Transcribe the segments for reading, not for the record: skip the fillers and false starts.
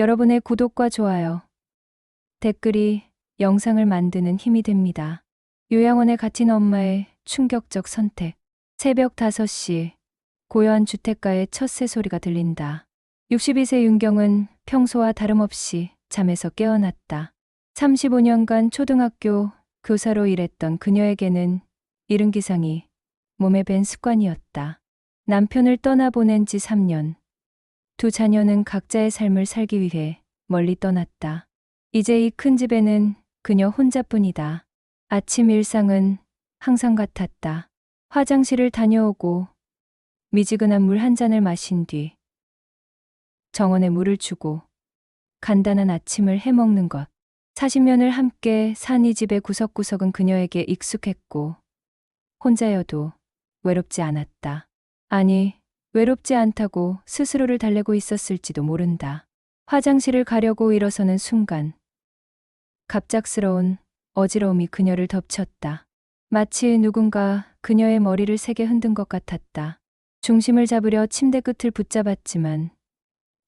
여러분의 구독과 좋아요, 댓글이 영상을 만드는 힘이 됩니다. 요양원에 갇힌 엄마의 충격적 선택. 새벽 5시, 고요한 주택가의 첫 새소리가 들린다. 62세 윤경은 평소와 다름없이 잠에서 깨어났다. 35년간 초등학교 교사로 일했던 그녀에게는 이른 기상이 몸에 밴 습관이었다. 남편을 떠나보낸 지 3년. 두 자녀는 각자의 삶을 살기 위해 멀리 떠났다. 이제 이 큰 집에는 그녀 혼자뿐이다. 아침 일상은 항상 같았다. 화장실을 다녀오고 미지근한 물 한 잔을 마신 뒤 정원에 물을 주고 간단한 아침을 해먹는 것. 40년을 함께 산 이 집의 구석구석은 그녀에게 익숙했고 혼자여도 외롭지 않았다. 아니, 외롭지 않다고 스스로를 달래고 있었을지도 모른다. 화장실을 가려고 일어서는 순간 갑작스러운 어지러움이 그녀를 덮쳤다. 마치 누군가 그녀의 머리를 세게 흔든 것 같았다. 중심을 잡으려 침대 끝을 붙잡았지만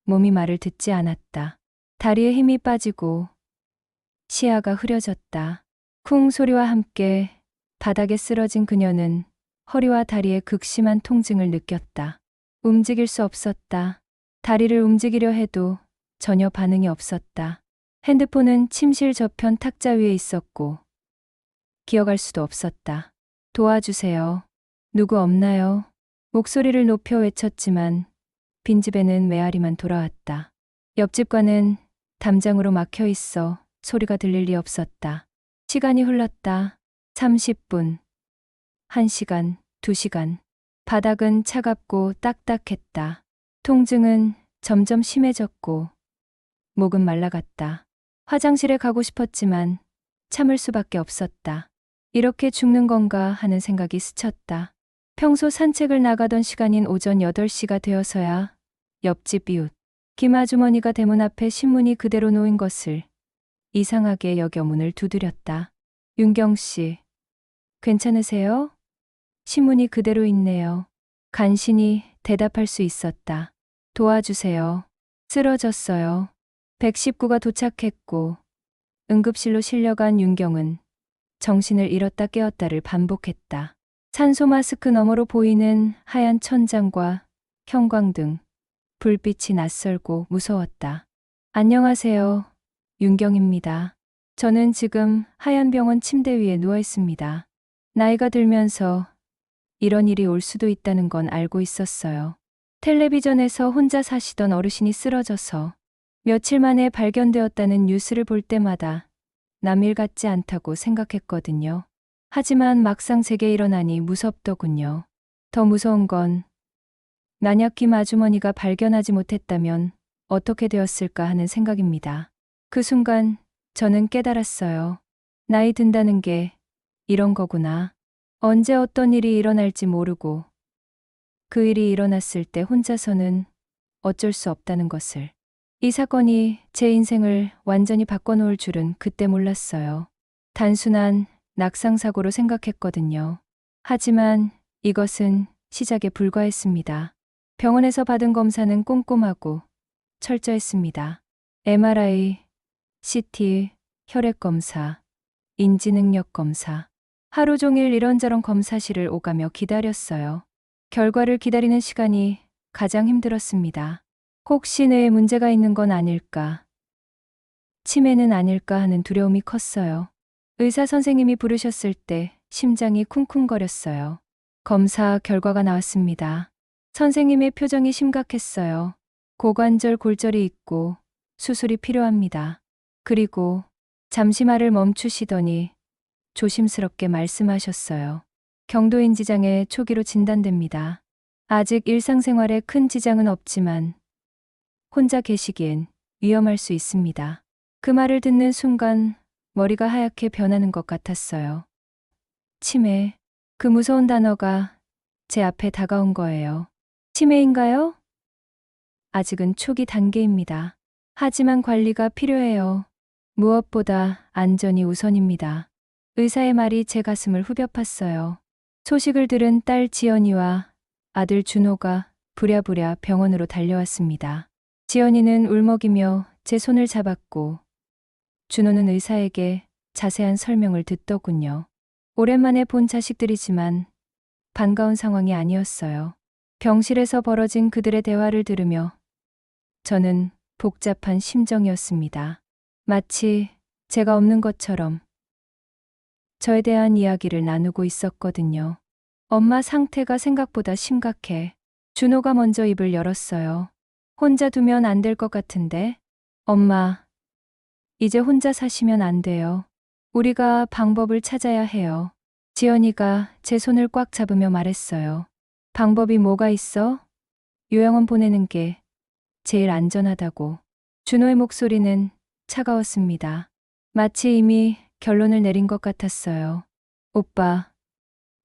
몸이 말을 듣지 않았다. 다리에 힘이 빠지고 시야가 흐려졌다. 쿵 소리와 함께 바닥에 쓰러진 그녀는 허리와 다리에 극심한 통증을 느꼈다. 움직일 수 없었다. 다리를 움직이려 해도 전혀 반응이 없었다. 핸드폰은 침실 저편 탁자 위에 있었고 기어갈 수도 없었다. 도와주세요. 누구 없나요? 목소리를 높여 외쳤지만 빈집에는 메아리만 돌아왔다. 옆집과는 담장으로 막혀 있어 소리가 들릴 리 없었다. 시간이 흘렀다. 30분, 1시간, 2시간. 바닥은 차갑고 딱딱했다. 통증은 점점 심해졌고 목은 말라갔다. 화장실에 가고 싶었지만 참을 수밖에 없었다. 이렇게 죽는 건가 하는 생각이 스쳤다. 평소 산책을 나가던 시간인 오전 8시가 되어서야 옆집 이웃 김 아주머니가 대문 앞에 신문이 그대로 놓인 것을 이상하게 여겨 문을 두드렸다. 윤경 씨, 괜찮으세요? 신문이 그대로 있네요. 간신히 대답할 수 있었다. 도와주세요. 쓰러졌어요. 119가 도착했고 응급실로 실려간 윤경은 정신을 잃었다 깨었다를 반복했다. 산소 마스크 너머로 보이는 하얀 천장과 형광등, 불빛이 낯설고 무서웠다. 안녕하세요. 윤경입니다. 저는 지금 하얀병원 침대 위에 누워 있습니다. 나이가 들면서 이런 일이 올 수도 있다는 건 알고 있었어요. 텔레비전에서 혼자 사시던 어르신이 쓰러져서 며칠 만에 발견되었다는 뉴스를 볼 때마다 남일 같지 않다고 생각했거든요. 하지만 막상 제게 일어나니 무섭더군요. 더 무서운 건 만약 김 아주머니가 발견하지 못했다면 어떻게 되었을까 하는 생각입니다. 그 순간 저는 깨달았어요. 나이 든다는 게 이런 거구나. 언제 어떤 일이 일어날지 모르고 그 일이 일어났을 때 혼자서는 어쩔 수 없다는 것을. 이 사건이 제 인생을 완전히 바꿔놓을 줄은 그때 몰랐어요. 단순한 낙상사고로 생각했거든요. 하지만 이것은 시작에 불과했습니다. 병원에서 받은 검사는 꼼꼼하고 철저했습니다. MRI, CT, 혈액검사, 인지능력 검사. 하루 종일 이런저런 검사실을 오가며 기다렸어요. 결과를 기다리는 시간이 가장 힘들었습니다. 혹시 뇌에 문제가 있는 건 아닐까? 치매는 아닐까 하는 두려움이 컸어요. 의사 선생님이 부르셨을 때 심장이 쿵쿵거렸어요. 검사 결과가 나왔습니다. 선생님의 표정이 심각했어요. 고관절 골절이 있고 수술이 필요합니다. 그리고 잠시 말을 멈추시더니 조심스럽게 말씀하셨어요. 경도인 지장에 초기로 진단됩니다. 아직 일상생활에 큰 지장은 없지만 혼자 계시기엔 위험할 수 있습니다. 그 말을 듣는 순간 머리가 하얗게 변하는 것 같았어요. 치매, 그 무서운 단어가 제 앞에 다가온 거예요. 치매인가요? 아직은 초기 단계입니다. 하지만 관리가 필요해요. 무엇보다 안전이 우선입니다. 의사의 말이 제 가슴을 후벼 팠어요. 소식을 들은 딸 지연이와 아들 준호가 부랴부랴 병원으로 달려왔습니다. 지연이는 울먹이며 제 손을 잡았고 준호는 의사에게 자세한 설명을 듣더군요. 오랜만에 본 자식들이지만 반가운 상황이 아니었어요. 병실에서 벌어진 그들의 대화를 들으며 저는 복잡한 심정이었습니다. 마치 제가 없는 것처럼 저에 대한 이야기를 나누고 있었거든요. 엄마 상태가 생각보다 심각해. 준호가 먼저 입을 열었어요. 혼자 두면 안 될 것 같은데. 엄마, 이제 혼자 사시면 안 돼요. 우리가 방법을 찾아야 해요. 지연이가 제 손을 꽉 잡으며 말했어요. 방법이 뭐가 있어? 요양원 보내는 게 제일 안전하다고. 준호의 목소리는 차가웠습니다. 마치 이미 결론을 내린 것 같았어요. 오빠,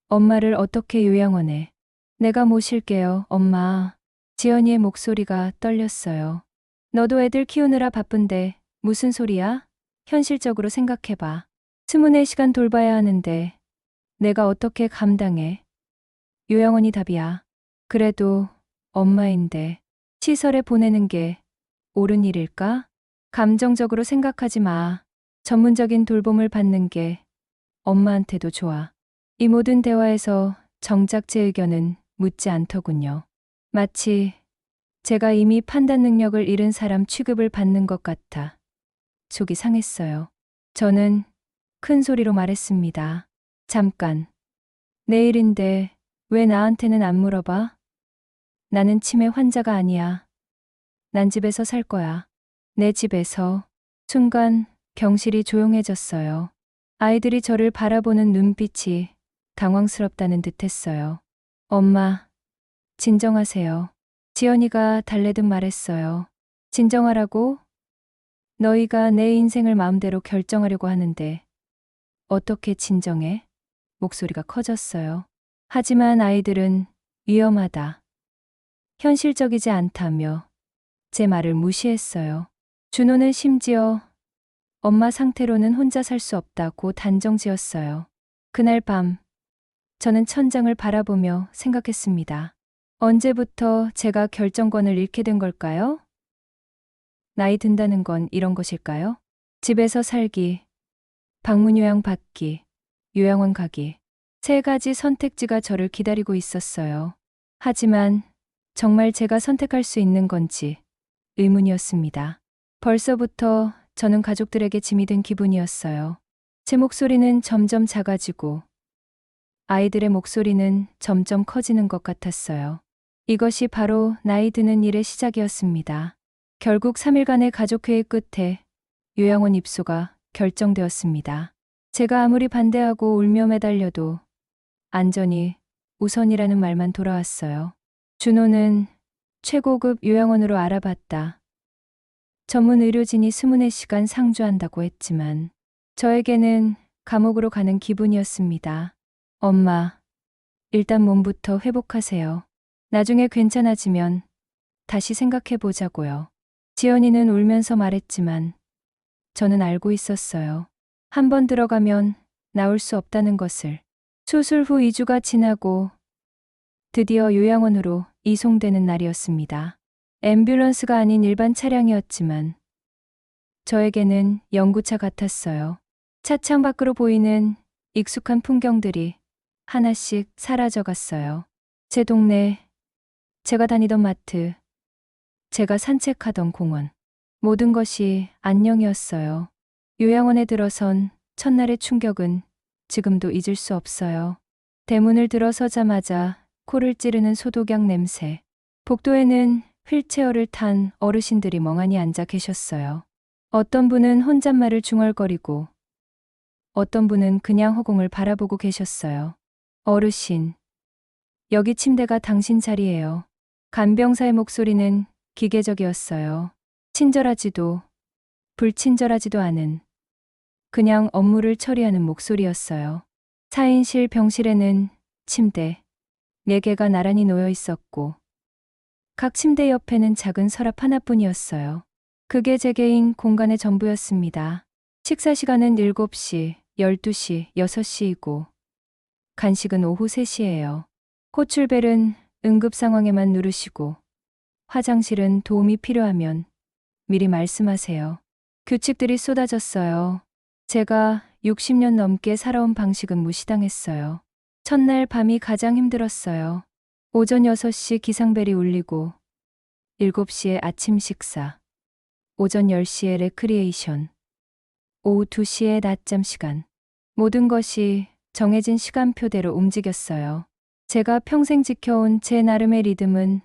엄마를 어떻게 요양원에? 내가 모실게요, 엄마. 지연이의 목소리가 떨렸어요. 너도 애들 키우느라 바쁜데 무슨 소리야? 현실적으로 생각해봐. 24시간 돌봐야 하는데 내가 어떻게 감당해? 요양원이 답이야. 그래도 엄마인데 시설에 보내는 게 옳은 일일까? 감정적으로 생각하지 마. 전문적인 돌봄을 받는 게 엄마한테도 좋아. 이 모든 대화에서 정작 제 의견은 묻지 않더군요. 마치 제가 이미 판단 능력을 잃은 사람 취급을 받는 것 같아 속이 상했어요. 저는 큰 소리로 말했습니다. 잠깐. 내일인데 왜 나한테는 안 물어봐? 나는 치매 환자가 아니야. 난 집에서 살 거야. 내 집에서. 순간 병실이 조용해졌어요. 아이들이 저를 바라보는 눈빛이 당황스럽다는 듯했어요. 엄마, 진정하세요. 지연이가 달래듯 말했어요. 진정하라고? 너희가 내 인생을 마음대로 결정하려고 하는데 어떻게 진정해? 목소리가 커졌어요. 하지만 아이들은 위험하다. 현실적이지 않다며 제 말을 무시했어요. 준호는 심지어 엄마 상태로는 혼자 살 수 없다고 단정 지었어요. 그날 밤 저는 천장을 바라보며 생각했습니다. 언제부터 제가 결정권을 잃게 된 걸까요? 나이 든다는 건 이런 것일까요? 집에서 살기, 방문 요양 받기, 요양원 가기. 세 가지 선택지가 저를 기다리고 있었어요. 하지만 정말 제가 선택할 수 있는 건지 의문이었습니다. 벌써부터 저는 가족들에게 짐이 된 기분이었어요. 제 목소리는 점점 작아지고 아이들의 목소리는 점점 커지는 것 같았어요. 이것이 바로 나이 드는 일의 시작이었습니다. 결국 3일간의 가족회의 끝에 요양원 입소가 결정되었습니다. 제가 아무리 반대하고 울며 매달려도 안전이 우선이라는 말만 돌아왔어요. 준호는 최고급 요양원으로 알아봤다. 전문 의료진이 24시간 상주한다고 했지만 저에게는 감옥으로 가는 기분이었습니다. 엄마, 일단 몸부터 회복하세요. 나중에 괜찮아지면 다시 생각해 보자고요. 지연이는 울면서 말했지만 저는 알고 있었어요. 한 번 들어가면 나올 수 없다는 것을. 수술 후 2주가 지나고 드디어 요양원으로 이송되는 날이었습니다. 앰뷸런스가 아닌 일반 차량이었지만 저에게는 연구차 같았어요. 차창 밖으로 보이는 익숙한 풍경들이 하나씩 사라져갔어요. 제 동네, 제가 다니던 마트, 제가 산책하던 공원. 모든 것이 안녕이었어요. 요양원에 들어선 첫날의 충격은 지금도 잊을 수 없어요. 대문을 들어서자마자 코를 찌르는 소독약 냄새. 복도에는 휠체어를 탄 어르신들이 멍하니 앉아 계셨어요. 어떤 분은 혼잣말을 중얼거리고 어떤 분은 그냥 허공을 바라보고 계셨어요. 어르신, 여기 침대가 당신 자리예요. 간병사의 목소리는 기계적이었어요. 친절하지도 불친절하지도 않은 그냥 업무를 처리하는 목소리였어요. 4인실 병실에는 침대 4개가 나란히 놓여 있었고 각 침대 옆에는 작은 서랍 하나뿐이었어요. 그게 제 개인 공간의 전부였습니다. 식사 시간은 7시, 12시, 6시이고 간식은 오후 3시예요. 호출벨은 응급 상황에만 누르시고 화장실은 도움이 필요하면 미리 말씀하세요. 규칙들이 쏟아졌어요. 제가 60년 넘게 살아온 방식은 무시당했어요. 첫날 밤이 가장 힘들었어요. 오전 6시 기상벨이 울리고 7시에 아침 식사, 오전 10시에 레크리에이션, 오후 2시에 낮잠 시간. 모든 것이 정해진 시간표대로 움직였어요. 제가 평생 지켜온 제 나름의 리듬은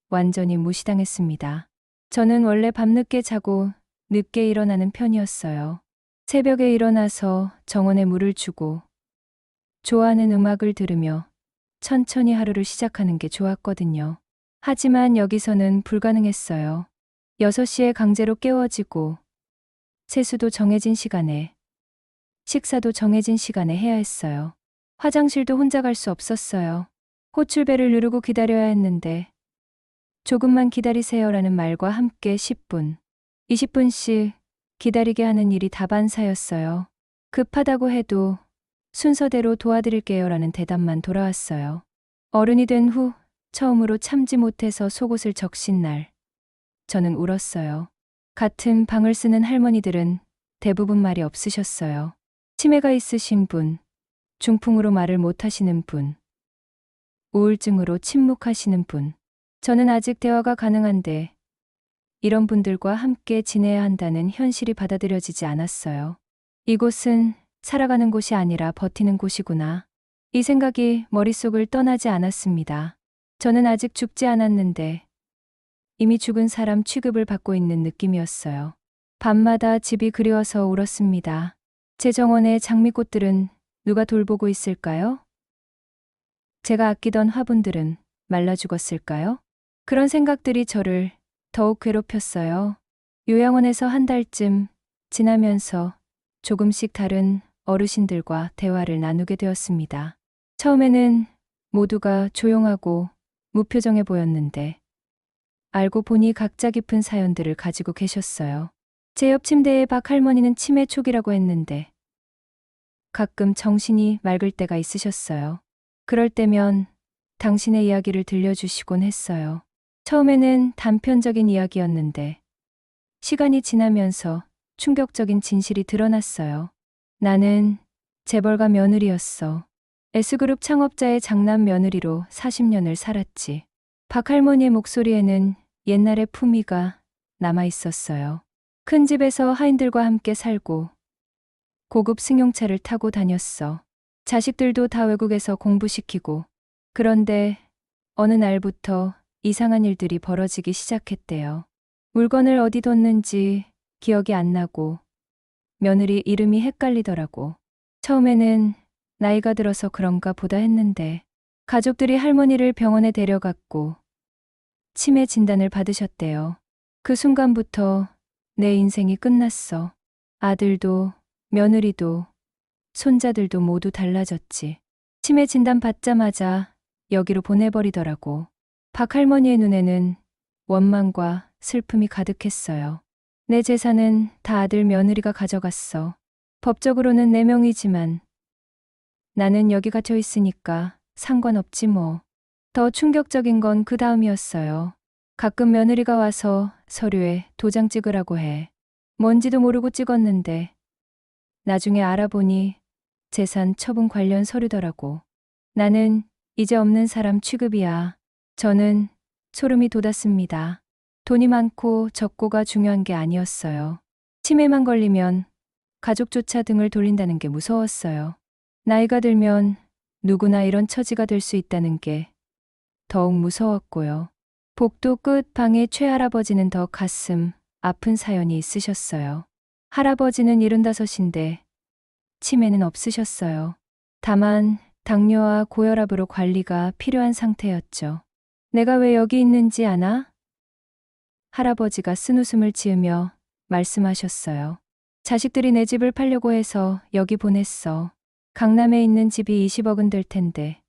완전히 무시당했습니다. 저는 원래 밤늦게 자고 늦게 일어나는 편이었어요. 새벽에 일어나서 정원에 물을 주고 좋아하는 음악을 들으며 천천히 하루를 시작하는 게 좋았거든요. 하지만 여기서는 불가능했어요. 6시에 강제로 깨워지고 세수도 정해진 시간에, 식사도 정해진 시간에 해야 했어요. 화장실도 혼자 갈 수 없었어요. 호출벨을 누르고 기다려야 했는데 조금만 기다리세요라는 말과 함께 10분, 20분씩 기다리게 하는 일이 다반사였어요. 급하다고 해도 순서대로 도와드릴게요라는 대답만 돌아왔어요. 어른이 된 후 처음으로 참지 못해서 속옷을 적신 날, 저는 울었어요. 같은 방을 쓰는 할머니들은 대부분 말이 없으셨어요. 치매가 있으신 분, 중풍으로 말을 못하시는 분, 우울증으로 침묵하시는 분. 저는 아직 대화가 가능한데 이런 분들과 함께 지내야 한다는 현실이 받아들여지지 않았어요. 이곳은 살아가는 곳이 아니라 버티는 곳이구나. 이 생각이 머릿속을 떠나지 않았습니다. 저는 아직 죽지 않았는데 이미 죽은 사람 취급을 받고 있는 느낌이었어요. 밤마다 집이 그리워서 울었습니다. 제 정원의 장미꽃들은 누가 돌보고 있을까요? 제가 아끼던 화분들은 말라 죽었을까요? 그런 생각들이 저를 더욱 괴롭혔어요. 요양원에서 한 달쯤 지나면서 조금씩 다른 어르신들과 대화를 나누게 되었습니다. 처음에는 모두가 조용하고 무표정해 보였는데 알고 보니 각자 깊은 사연들을 가지고 계셨어요. 제 옆 침대의 박 할머니는 치매 초기라고 했는데 가끔 정신이 맑을 때가 있으셨어요. 그럴 때면 당신의 이야기를 들려주시곤 했어요. 처음에는 단편적인 이야기였는데 시간이 지나면서 충격적인 진실이 드러났어요. 나는 재벌가 며느리였어. S그룹 창업자의 장남 며느리로 40년을 살았지. 박 할머니의 목소리에는 옛날의 품위가 남아 있었어요. 큰 집에서 하인들과 함께 살고 고급 승용차를 타고 다녔어. 자식들도 다 외국에서 공부시키고. 그런데 어느 날부터 이상한 일들이 벌어지기 시작했대요. 물건을 어디 뒀는지 기억이 안 나고 며느리 이름이 헷갈리더라고. 처음에는 나이가 들어서 그런가 보다 했는데 가족들이 할머니를 병원에 데려갔고 치매 진단을 받으셨대요. 그 순간부터 내 인생이 끝났어. 아들도 며느리도 손자들도 모두 달라졌지. 치매 진단 받자마자 여기로 보내버리더라고. 박 할머니의 눈에는 원망과 슬픔이 가득했어요. 내 재산은 다 아들 며느리가 가져갔어. 법적으로는 내 명의지만 나는 여기 갇혀 있으니까 상관없지 뭐. 더 충격적인 건 그 다음이었어요. 가끔 며느리가 와서 서류에 도장 찍으라고 해. 뭔지도 모르고 찍었는데 나중에 알아보니 재산 처분 관련 서류더라고. 나는 이제 없는 사람 취급이야. 저는 소름이 돋았습니다. 돈이 많고 적고가 중요한 게 아니었어요. 치매만 걸리면 가족조차 등을 돌린다는 게 무서웠어요. 나이가 들면 누구나 이런 처지가 될 수 있다는 게 더욱 무서웠고요. 복도 끝 방의 최할아버지는 더 가슴 아픈 사연이 있으셨어요. 할아버지는 75인데 치매는 없으셨어요. 다만 당뇨와 고혈압으로 관리가 필요한 상태였죠. 내가 왜 여기 있는지 아나? 할아버지가 쓴웃음을 지으며 말씀하셨어요. 자식들이 내 집을 팔려고 해서 여기 보냈어. 강남에 있는 집이 20억은 될 텐데.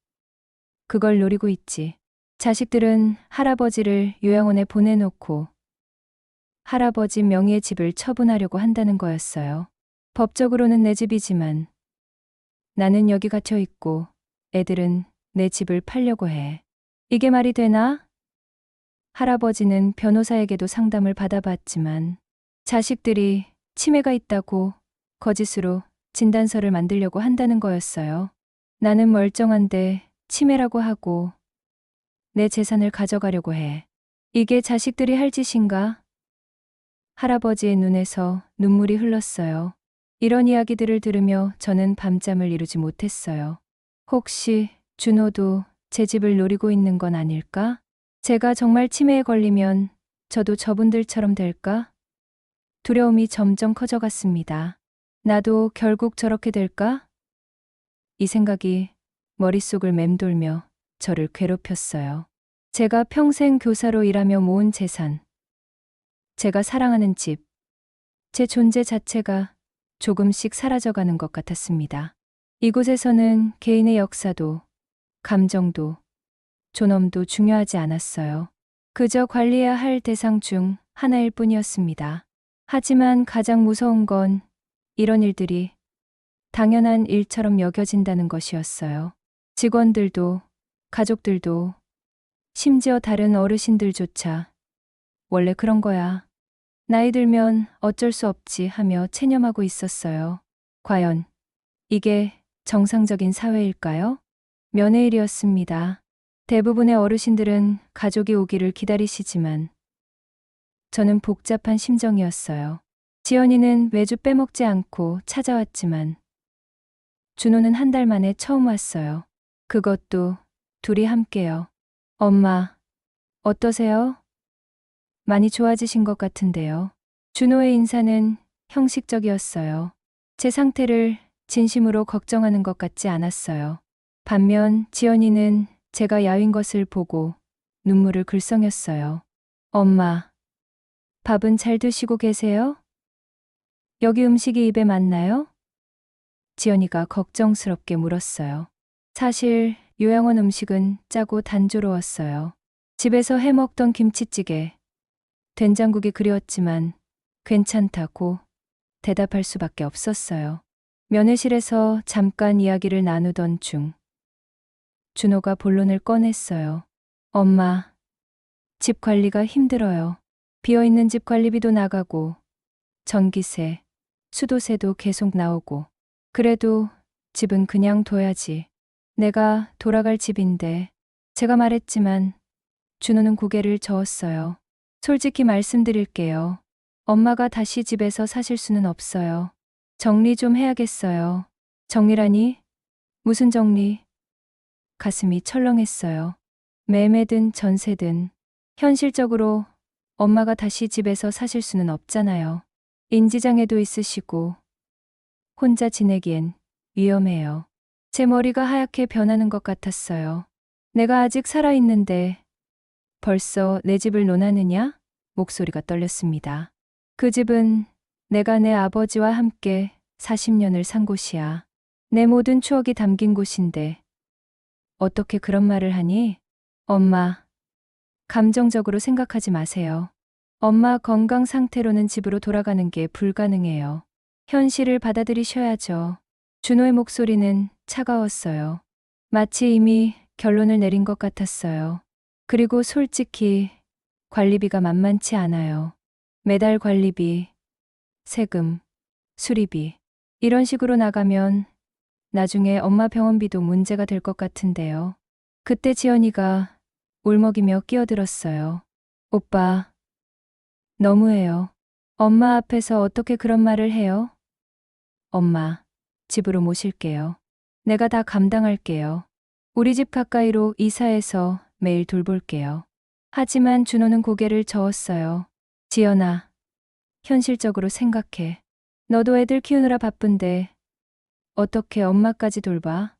그걸 노리고 있지. 자식들은 할아버지를 요양원에 보내놓고 할아버지 명의의 집을 처분하려고 한다는 거였어요. 법적으로는 내 집이지만 나는 여기 갇혀 있고 애들은 내 집을 팔려고 해. 이게 말이 되나? 할아버지는 변호사에게도 상담을 받아봤지만 자식들이 치매가 있다고 거짓으로 진단서를 만들려고 한다는 거였어요. 나는 멀쩡한데 치매라고 하고 내 재산을 가져가려고 해. 이게 자식들이 할 짓인가? 할아버지의 눈에서 눈물이 흘렀어요. 이런 이야기들을 들으며 저는 밤잠을 이루지 못했어요. 혹시 준호도 제 집을 노리고 있는 건 아닐까? 제가 정말 치매에 걸리면 저도 저분들처럼 될까? 두려움이 점점 커져갔습니다. 나도 결국 저렇게 될까? 이 생각이 머릿속을 맴돌며 저를 괴롭혔어요. 제가 평생 교사로 일하며 모은 재산, 제가 사랑하는 집, 제 존재 자체가 조금씩 사라져가는 것 같았습니다. 이곳에서는 개인의 역사도, 감정도, 존엄도 중요하지 않았어요. 그저 관리해야 할 대상 중 하나일 뿐이었습니다. 하지만 가장 무서운 건 이런 일들이 당연한 일처럼 여겨진다는 것이었어요. 직원들도, 가족들도, 심지어 다른 어르신들조차 원래 그런 거야. 나이 들면 어쩔 수 없지 하며 체념하고 있었어요. 과연 이게 정상적인 사회일까요? 면회일이었습니다. 대부분의 어르신들은 가족이 오기를 기다리시지만 저는 복잡한 심정이었어요. 지연이는 매주 빼먹지 않고 찾아왔지만 준호는 한 달 만에 처음 왔어요. 그것도 둘이 함께요. 엄마, 어떠세요? 많이 좋아지신 것 같은데요. 준호의 인사는 형식적이었어요. 제 상태를 진심으로 걱정하는 것 같지 않았어요. 반면 지연이는 제가 야윈 것을 보고 눈물을 글썽였어요. 엄마, 밥은 잘 드시고 계세요? 여기 음식이 입에 맞나요? 지연이가 걱정스럽게 물었어요. 사실 요양원 음식은 짜고 단조로웠어요. 집에서 해먹던 김치찌개, 된장국이 그리웠지만 괜찮다고 대답할 수밖에 없었어요. 면회실에서 잠깐 이야기를 나누던 중 준호가 본론을 꺼냈어요. 엄마, 집 관리가 힘들어요. 비어있는 집 관리비도 나가고 전기세, 수도세도 계속 나오고 그래도 집은 그냥 둬야지. 내가 돌아갈 집인데 제가 말했지만 준호는 고개를 저었어요. 솔직히 말씀드릴게요. 엄마가 다시 집에서 사실 수는 없어요. 정리 좀 해야겠어요. 정리라니? 무슨 정리? 가슴이 철렁했어요. 매매든 전세든 현실적으로 엄마가 다시 집에서 사실 수는 없잖아요. 인지장애도 있으시고 혼자 지내기엔 위험해요. 제 머리가 하얗게 변하는 것 같았어요. 내가 아직 살아있는데 벌써 내 집을 논하느냐? 목소리가 떨렸습니다. 그 집은 내가 내 아버지와 함께 40년을 산 곳이야. 내 모든 추억이 담긴 곳인데 어떻게 그런 말을 하니? 엄마, 감정적으로 생각하지 마세요. 엄마 건강 상태로는 집으로 돌아가는 게 불가능해요. 현실을 받아들이셔야죠. 준호의 목소리는 차가웠어요. 마치 이미 결론을 내린 것 같았어요. 그리고 솔직히 관리비가 만만치 않아요. 매달 관리비, 세금, 수리비 이런 식으로 나가면 나중에 엄마 병원비도 문제가 될 것 같은데요. 그때 지연이가 울먹이며 끼어들었어요. 오빠, 너무해요. 엄마 앞에서 어떻게 그런 말을 해요? 엄마, 집으로 모실게요. 내가 다 감당할게요. 우리 집 가까이로 이사해서 매일 돌볼게요. 하지만 준호는 고개를 저었어요. 지연아, 현실적으로 생각해. 너도 애들 키우느라 바쁜데 어떻게 엄마까지 돌봐?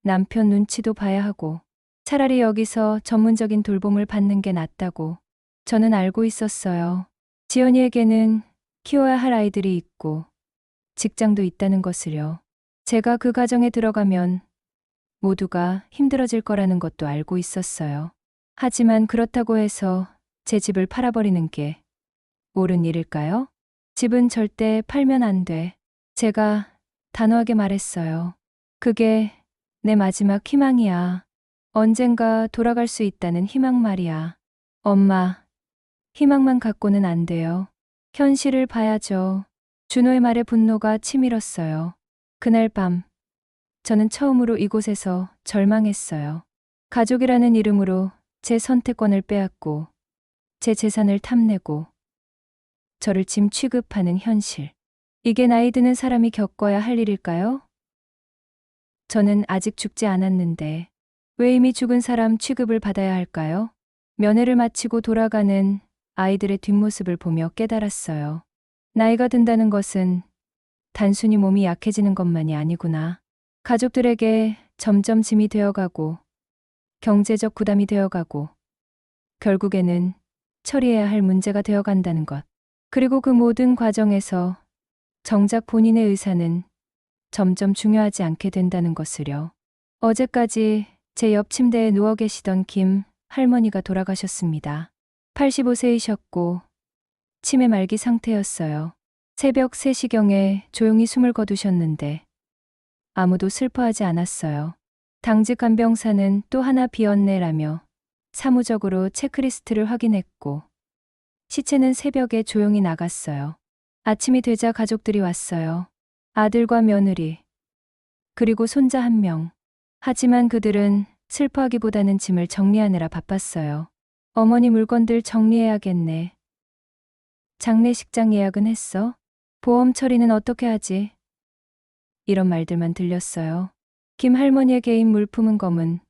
남편 눈치도 봐야 하고 차라리 여기서 전문적인 돌봄을 받는 게 낫다고 저는 알고 있었어요. 지연이에게는 키워야 할 아이들이 있고 직장도 있다는 것을요. 제가 그 가정에 들어가면 모두가 힘들어질 거라는 것도 알고 있었어요. 하지만 그렇다고 해서 제 집을 팔아버리는 게 옳은 일일까요? 집은 절대 팔면 안 돼. 제가 단호하게 말했어요. 그게 내 마지막 희망이야. 언젠가 돌아갈 수 있다는 희망 말이야. 엄마, 희망만 갖고는 안 돼요. 현실을 봐야죠. 준호의 말에 분노가 치밀었어요. 그날 밤, 저는 처음으로 이곳에서 절망했어요. 가족이라는 이름으로 제 선택권을 빼앗고, 제 재산을 탐내고, 저를 짐 취급하는 현실. 이게 나이 드는 사람이 겪어야 할 일일까요? 저는 아직 죽지 않았는데, 왜 이미 죽은 사람 취급을 받아야 할까요? 면회를 마치고 돌아가는 아이들의 뒷모습을 보며 깨달았어요. 나이가 든다는 것은 단순히 몸이 약해지는 것만이 아니구나. 가족들에게 점점 짐이 되어가고, 경제적 부담이 되어가고, 결국에는 처리해야 할 문제가 되어간다는 것. 그리고 그 모든 과정에서 정작 본인의 의사는 점점 중요하지 않게 된다는 것을요. 어제까지 제 옆 침대에 누워 계시던 김 할머니가 돌아가셨습니다. 85세이셨고 치매 말기 상태였어요. 새벽 3시경에 조용히 숨을 거두셨는데 아무도 슬퍼하지 않았어요. 당직 간병사는 또 하나 비었네라며 사무적으로 체크리스트를 확인했고 시체는 새벽에 조용히 나갔어요. 아침이 되자 가족들이 왔어요. 아들과 며느리, 그리고 손자 1명. 하지만 그들은 슬퍼하기보다는 짐을 정리하느라 바빴어요. 어머니 물건들 정리해야겠네. 장례식장 예약은 했어? 보험 처리는 어떻게 하지? 이런 말들만 들렸어요. 김 할머니의 개인 물품은 검은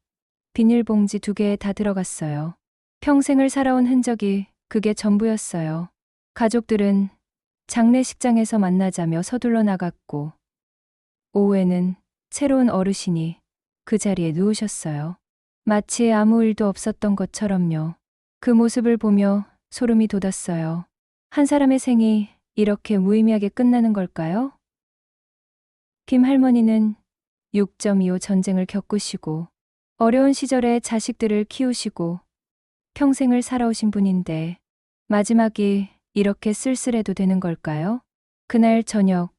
비닐봉지 2개에 다 들어갔어요. 평생을 살아온 흔적이 그게 전부였어요. 가족들은 장례식장에서 만나자며 서둘러 나갔고 오후에는 새로운 어르신이 그 자리에 누우셨어요. 마치 아무 일도 없었던 것처럼요. 그 모습을 보며 소름이 돋았어요. 한 사람의 생이 이렇게 무의미하게 끝나는 걸까요? 김 할머니는 6.25 전쟁을 겪으시고 어려운 시절에 자식들을 키우시고 평생을 살아오신 분인데 마지막이 이렇게 쓸쓸해도 되는 걸까요? 그날 저녁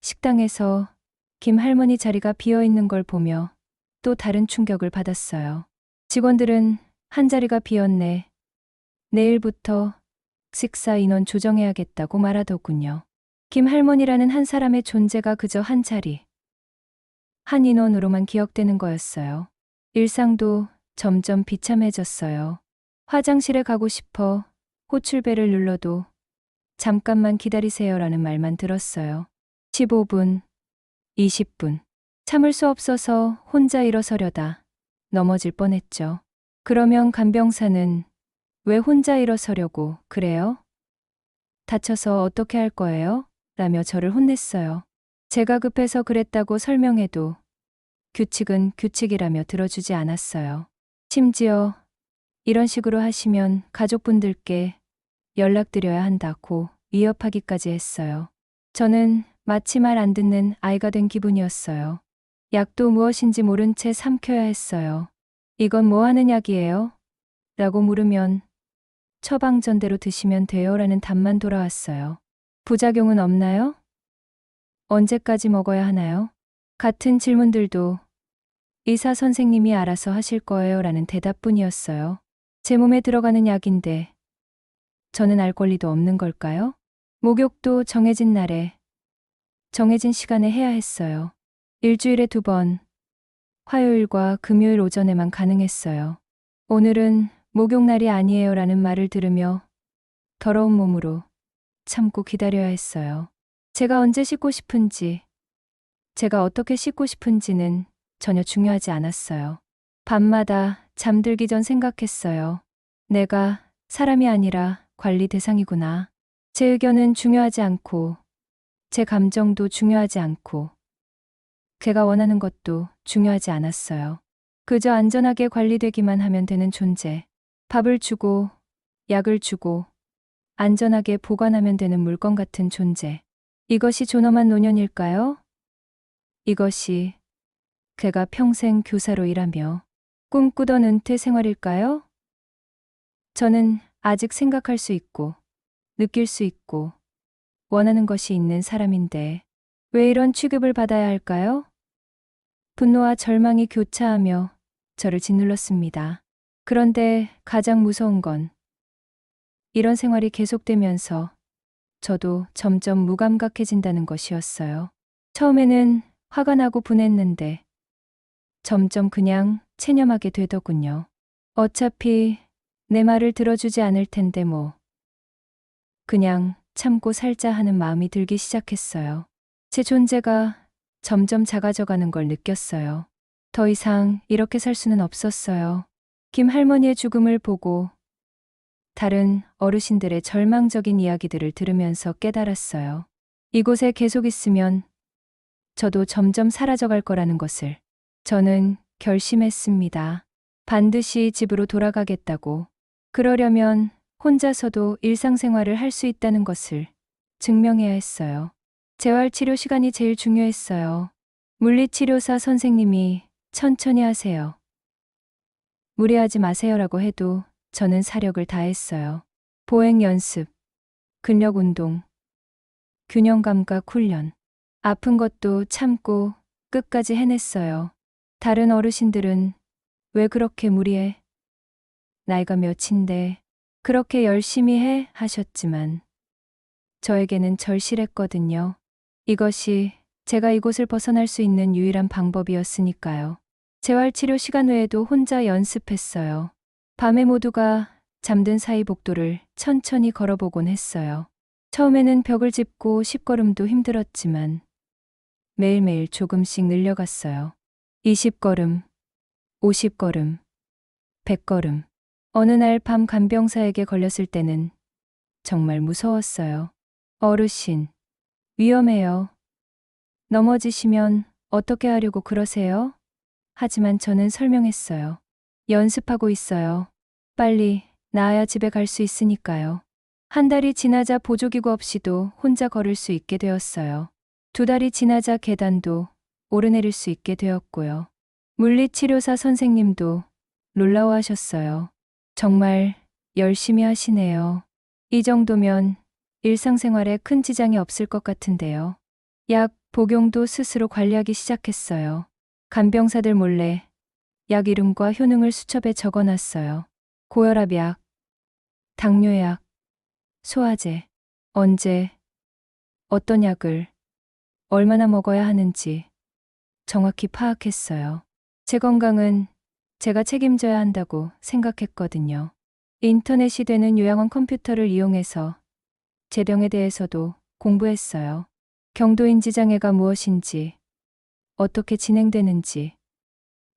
식당에서 김 할머니 자리가 비어 있는 걸 보며 또 다른 충격을 받았어요. 직원들은 한 자리가 비었네. 내일부터 식사 인원 조정해야겠다고 말하더군요. 김 할머니라는 한 사람의 존재가 그저 한 자리, 한 인원으로만 기억되는 거였어요. 일상도 점점 비참해졌어요. 화장실에 가고 싶어 호출벨을 눌러도 잠깐만 기다리세요라는 말만 들었어요. 15분, 20분. 참을 수 없어서 혼자 일어서려다 넘어질 뻔했죠. 그러면 간병사는 왜 혼자 일어서려고 그래요? 다쳐서 어떻게 할 거예요? 라며 저를 혼냈어요. 제가 급해서 그랬다고 설명해도 규칙은 규칙이라며 들어주지 않았어요. 심지어 이런 식으로 하시면 가족분들께 연락드려야 한다고 위협하기까지 했어요. 저는 마치 말 안 듣는 아이가 된 기분이었어요. 약도 무엇인지 모른 채 삼켜야 했어요. 이건 뭐 하는 약이에요? 라고 물으면 처방전대로 드시면 돼요 라는 답만 돌아왔어요. 부작용은 없나요? 언제까지 먹어야 하나요? 같은 질문들도 의사 선생님이 알아서 하실 거예요 라는 대답뿐이었어요. 제 몸에 들어가는 약인데 저는 알 권리도 없는 걸까요? 목욕도 정해진 날에 정해진 시간에 해야 했어요. 일주일에 2번, 화요일과 금요일 오전에만 가능했어요. 오늘은 목욕날이 아니에요 라는 말을 들으며 더러운 몸으로 참고 기다려야 했어요. 제가 언제 씻고 싶은지, 제가 어떻게 씻고 싶은지는 전혀 중요하지 않았어요. 밤마다 잠들기 전 생각했어요. 내가 사람이 아니라 관리 대상이구나. 제 의견은 중요하지 않고, 제 감정도 중요하지 않고, 제가 원하는 것도 중요하지 않았어요. 그저 안전하게 관리되기만 하면 되는 존재. 밥을 주고, 약을 주고, 안전하게 보관하면 되는 물건 같은 존재. 이것이 존엄한 노년일까요? 이것이 걔가 평생 교사로 일하며 꿈꾸던 은퇴 생활일까요? 저는 아직 생각할 수 있고, 느낄 수 있고, 원하는 것이 있는 사람인데 왜 이런 취급을 받아야 할까요? 분노와 절망이 교차하며 저를 짓눌렀습니다. 그런데 가장 무서운 건 이런 생활이 계속되면서 저도 점점 무감각해진다는 것이었어요. 처음에는 화가 나고 분했는데 점점 그냥 체념하게 되더군요. 어차피 내 말을 들어주지 않을 텐데 뭐. 그냥 참고 살자 하는 마음이 들기 시작했어요. 제 존재가 점점 작아져가는 걸 느꼈어요. 더 이상 이렇게 살 수는 없었어요. 김 할머니의 죽음을 보고 다른 어르신들의 절망적인 이야기들을 들으면서 깨달았어요. 이곳에 계속 있으면 저도 점점 사라져갈 거라는 것을. 저는 결심했습니다. 반드시 집으로 돌아가겠다고. 그러려면 혼자서도 일상생활을 할 수 있다는 것을 증명해야 했어요. 재활치료 시간이 제일 중요했어요. 물리치료사 선생님이 천천히 하세요. 무리하지 마세요라고 해도 저는 사력을 다했어요. 보행 연습, 근력 운동, 균형 감각 훈련. 아픈 것도 참고 끝까지 해냈어요. 다른 어르신들은 왜 그렇게 무리해? 나이가 몇인데 그렇게 열심히 해 하셨지만 저에게는 절실했거든요. 이것이 제가 이곳을 벗어날 수 있는 유일한 방법이었으니까요. 재활치료 시간 외에도 혼자 연습했어요. 밤에 모두가 잠든 사이 복도를 천천히 걸어보곤 했어요. 처음에는 벽을 짚고 10걸음도 힘들었지만 매일매일 조금씩 늘려갔어요. 20걸음, 50걸음, 100걸음. 어느 날 밤 간병사에게 걸렸을 때는 정말 무서웠어요. 어르신, 위험해요. 넘어지시면 어떻게 하려고 그러세요? 하지만 저는 설명했어요. 연습하고 있어요. 빨리 나아야 집에 갈 수 있으니까요. 한 달이 지나자 보조기구 없이도 혼자 걸을 수 있게 되었어요. 2달이 지나자 계단도 오르내릴 수 있게 되었고요. 물리치료사 선생님도 놀라워하셨어요. 정말 열심히 하시네요. 이 정도면 일상생활에 큰 지장이 없을 것 같은데요. 약 복용도 스스로 관리하기 시작했어요. 간병사들 몰래 약 이름과 효능을 수첩에 적어놨어요. 고혈압약, 당뇨약, 소화제, 언제, 어떤 약을 얼마나 먹어야 하는지 정확히 파악했어요. 제 건강은 제가 책임져야 한다고 생각했거든요. 인터넷이 되는 요양원 컴퓨터를 이용해서 제 병에 대해서도 공부했어요. 경도인지 장애가 무엇인지, 어떻게 진행되는지,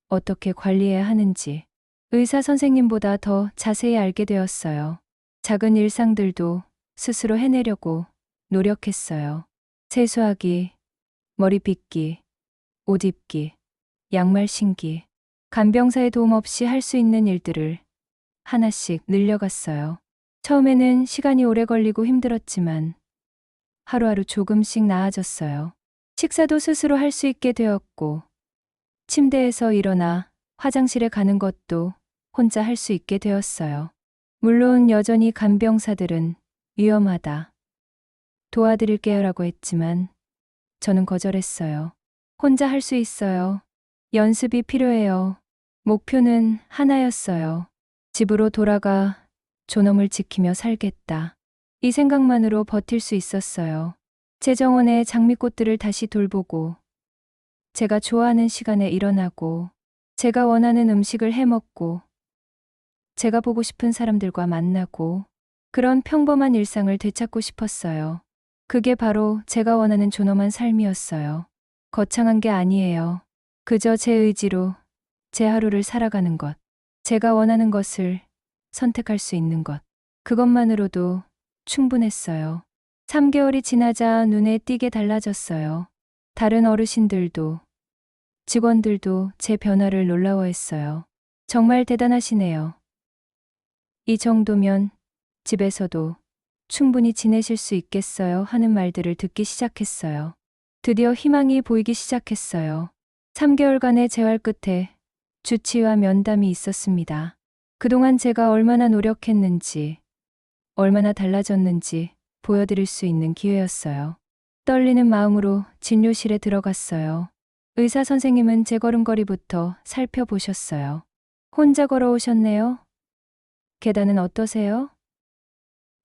어떻게 관리해야 하는지 의사 선생님보다 더 자세히 알게 되었어요. 작은 일상들도 스스로 해내려고 노력했어요. 세수하기, 머리 빗기, 옷 입기, 양말 신기. 간병사의 도움 없이 할 수 있는 일들을 하나씩 늘려갔어요. 처음에는 시간이 오래 걸리고 힘들었지만 하루하루 조금씩 나아졌어요. 식사도 스스로 할 수 있게 되었고 침대에서 일어나 화장실에 가는 것도 혼자 할 수 있게 되었어요. 물론 여전히 간병사들은 위험하다. 도와드릴게요라고 했지만 저는 거절했어요. 혼자 할 수 있어요. 연습이 필요해요. 목표는 하나였어요. 집으로 돌아가 존엄을 지키며 살겠다. 이 생각만으로 버틸 수 있었어요. 제 정원의 장미꽃들을 다시 돌보고 제가 좋아하는 시간에 일어나고 제가 원하는 음식을 해먹고 제가 보고 싶은 사람들과 만나고 그런 평범한 일상을 되찾고 싶었어요. 그게 바로 제가 원하는 존엄한 삶이었어요. 거창한 게 아니에요. 그저 제 의지로 제 하루를 살아가는 것. 제가 원하는 것을 선택할 수 있는 것. 그것만으로도 충분했어요. 3개월이 지나자 눈에 띄게 달라졌어요. 다른 어르신들도 직원들도 제 변화를 놀라워했어요. 정말 대단하시네요. 이 정도면 집에서도 충분히 지내실 수 있겠어요 하는 말들을 듣기 시작했어요. 드디어 희망이 보이기 시작했어요. 3개월간의 재활 끝에 주치의와 면담이 있었습니다. 그동안 제가 얼마나 노력했는지, 얼마나 달라졌는지 보여드릴 수 있는 기회였어요. 떨리는 마음으로 진료실에 들어갔어요. 의사 선생님은 제 걸음걸이부터 살펴보셨어요. 혼자 걸어오셨네요. 계단은 어떠세요?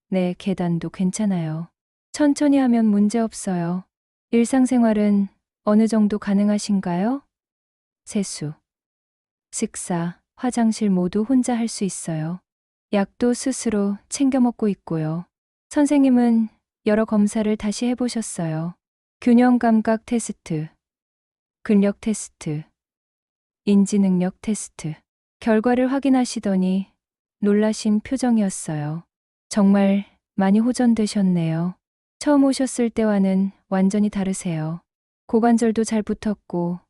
네, 계단도 괜찮아요. 천천히 하면 문제 없어요. 일상생활은 어느 정도 가능하신가요? 세수, 식사, 화장실 모두 혼자 할 수 있어요. 약도 스스로 챙겨 먹고 있고요. 선생님은 여러 검사를 다시 해보셨어요. 균형 감각 테스트, 근력 테스트, 인지 능력 테스트. 결과를 확인하시더니 놀라신 표정이었어요. 정말 많이 호전되셨네요. 처음 오셨을 때와는 완전히 다르세요. 고관절도 잘 붙었고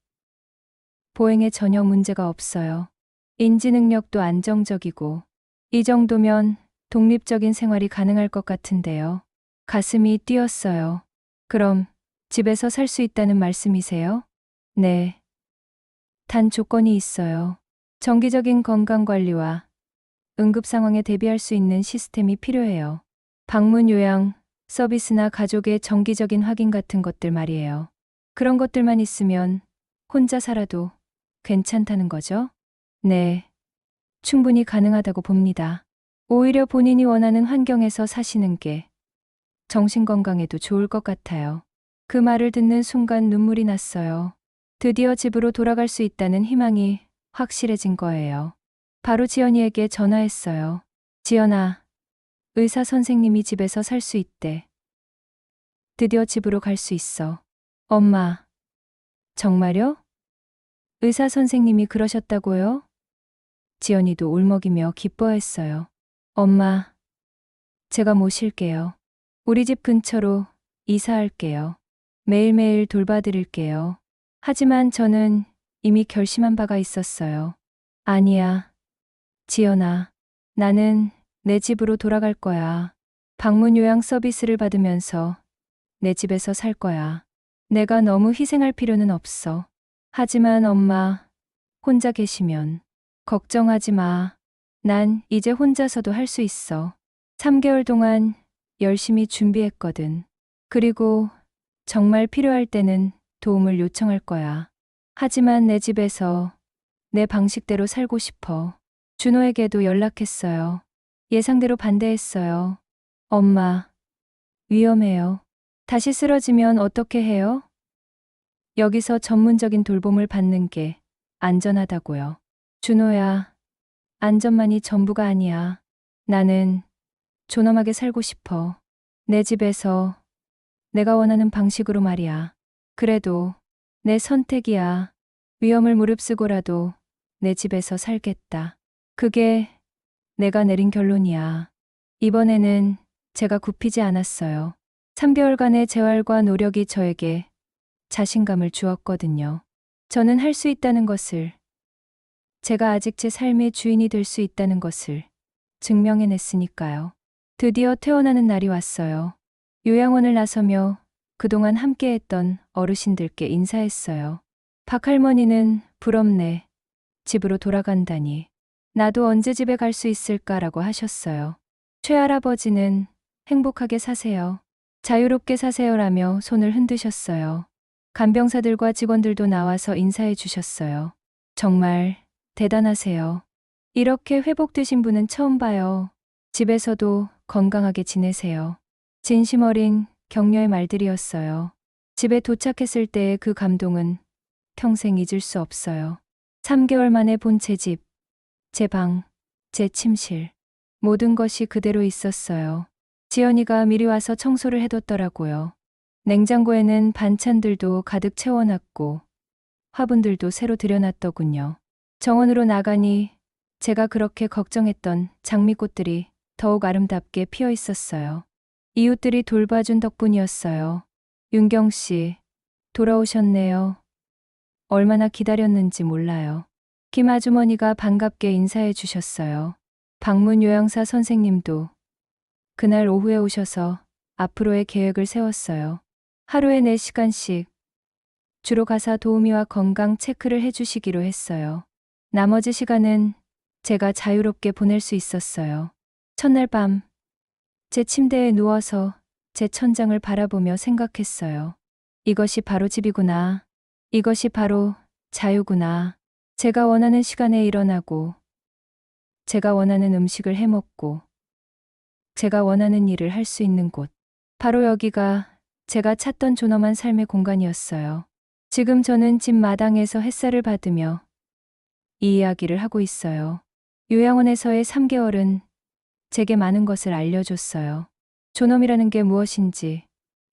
보행에 전혀 문제가 없어요. 인지 능력도 안정적이고 이 정도면 독립적인 생활이 가능할 것 같은데요. 가슴이 뛰었어요. 그럼 집에서 살 수 있다는 말씀이세요? 네. 단 조건이 있어요. 정기적인 건강 관리와 응급 상황에 대비할 수 있는 시스템이 필요해요. 방문 요양, 서비스나 가족의 정기적인 확인 같은 것들 말이에요. 그런 것들만 있으면 혼자 살아도 괜찮다는 거죠? 네. 충분히 가능하다고 봅니다. 오히려 본인이 원하는 환경에서 사시는 게 정신 건강에도 좋을 것 같아요. 그 말을 듣는 순간 눈물이 났어요. 드디어 집으로 돌아갈 수 있다는 희망이 확실해진 거예요. 바로 지연이에게 전화했어요. 지연아, 의사 선생님이 집에서 살 수 있대. 드디어 집으로 갈 수 있어. 엄마, 정말요? 의사 선생님이 그러셨다고요? 지연이도 울먹이며 기뻐했어요. 엄마, 제가 모실게요. 우리 집 근처로 이사할게요. 매일매일 돌봐드릴게요. 하지만 저는 이미 결심한 바가 있었어요. 아니야, 지연아. 나는 내 집으로 돌아갈 거야. 방문 요양 서비스를 받으면서 내 집에서 살 거야. 내가 너무 희생할 필요는 없어. 하지만 엄마, 혼자 계시면 걱정하지 마. 난 이제 혼자서도 할 수 있어. 3개월 동안 열심히 준비했거든. 그리고 정말 필요할 때는 도움을 요청할 거야. 하지만 내 집에서 내 방식대로 살고 싶어. 준호에게도 연락했어요. 예상대로 반대했어요. 엄마, 위험해요. 다시 쓰러지면 어떻게 해요? 여기서 전문적인 돌봄을 받는 게 안전하다고요. 준호야, 안전만이 전부가 아니야. 나는 존엄하게 살고 싶어. 내 집에서 내가 원하는 방식으로 말이야. 그래도 내 선택이야. 위험을 무릅쓰고라도 내 집에서 살겠다. 그게 내가 내린 결론이야. 이번에는 제가 굽히지 않았어요. 3개월간의 재활과 노력이 저에게 자신감을 주었거든요. 저는 할 수 있다는 것을, 제가 아직 제 삶의 주인이 될 수 있다는 것을 증명해냈으니까요. 드디어 퇴원하는 날이 왔어요. 요양원을 나서며 그동안 함께했던 어르신들께 인사했어요. 박할머니는 부럽네. 집으로 돌아간다니. 나도 언제 집에 갈 수 있을까라고 하셨어요. 최할아버지는 행복하게 사세요. 자유롭게 사세요라며 손을 흔드셨어요. 간병사들과 직원들도 나와서 인사해 주셨어요. 정말 대단하세요. 이렇게 회복되신 분은 처음 봐요. 집에서도 건강하게 지내세요. 진심 어린 격려의 말들이었어요. 집에 도착했을 때의 그 감동은 평생 잊을 수 없어요. 3개월 만에 본 제 집, 제 방, 제 침실. 모든 것이 그대로 있었어요. 지연이가 미리 와서 청소를 해뒀더라고요. 냉장고에는 반찬들도 가득 채워놨고 화분들도 새로 들여놨더군요. 정원으로 나가니 제가 그렇게 걱정했던 장미꽃들이 더욱 아름답게 피어 있었어요. 이웃들이 돌봐준 덕분이었어요. 윤경 씨, 돌아오셨네요. 얼마나 기다렸는지 몰라요. 김 아주머니가 반갑게 인사해 주셨어요. 방문 요양사 선생님도 그날 오후에 오셔서 앞으로의 계획을 세웠어요. 하루에 4시간씩 주로 가사 도우미와 건강 체크를 해주시기로 했어요. 나머지 시간은 제가 자유롭게 보낼 수 있었어요. 첫날 밤, 제 침대에 누워서 제 천장을 바라보며 생각했어요. 이것이 바로 집이구나. 이것이 바로 자유구나. 제가 원하는 시간에 일어나고 제가 원하는 음식을 해 먹고 제가 원하는 일을 할 수 있는 곳. 바로 여기가 제가 찾던 존엄한 삶의 공간이었어요. 지금 저는 집 마당에서 햇살을 받으며 이 이야기를 하고 있어요. 요양원에서의 3개월은 제게 많은 것을 알려줬어요. 존엄이라는 게 무엇인지,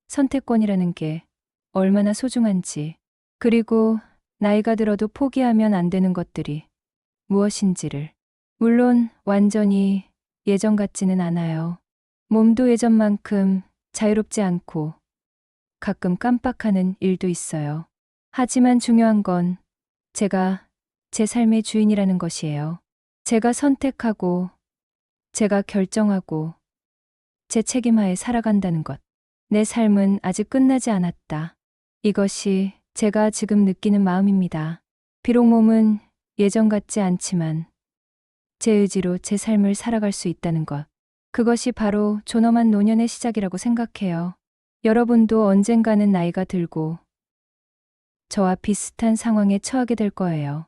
선택권이라는 게 얼마나 소중한지, 그리고 나이가 들어도 포기하면 안 되는 것들이 무엇인지를. 물론 완전히 예전 같지는 않아요. 몸도 예전만큼 자유롭지 않고 가끔 깜빡하는 일도 있어요. 하지만 중요한 건 제가 제 삶의 주인이라는 것이에요. 제가 선택하고, 제가 결정하고, 제 책임하에 살아간다는 것. 내 삶은 아직 끝나지 않았다. 이것이 제가 지금 느끼는 마음입니다. 비록 몸은 예전 같지 않지만 제 의지로 제 삶을 살아갈 수 있다는 것. 그것이 바로 존엄한 노년의 시작이라고 생각해요. 여러분도 언젠가는 나이가 들고 저와 비슷한 상황에 처하게 될 거예요.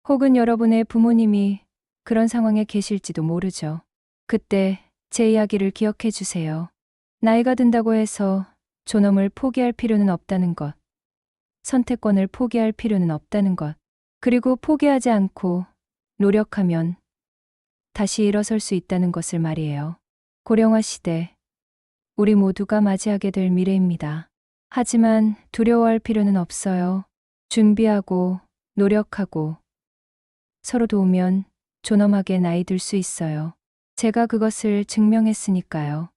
혹은 여러분의 부모님이 그런 상황에 계실지도 모르죠. 그때 제 이야기를 기억해 주세요. 나이가 든다고 해서 존엄을 포기할 필요는 없다는 것. 선택권을 포기할 필요는 없다는 것. 그리고 포기하지 않고 노력하면 다시 일어설 수 있다는 것을 말이에요. 고령화 시대, 우리 모두가 맞이하게 될 미래입니다. 하지만 두려워할 필요는 없어요. 준비하고 노력하고 서로 도우면 존엄하게 나이 들 수 있어요. 제가 그것을 증명했으니까요.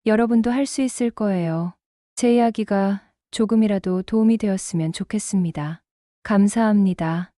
여러분도 할 수 있을 거예요. 제 이야기가 조금이라도 도움이 되었으면 좋겠습니다. 감사합니다.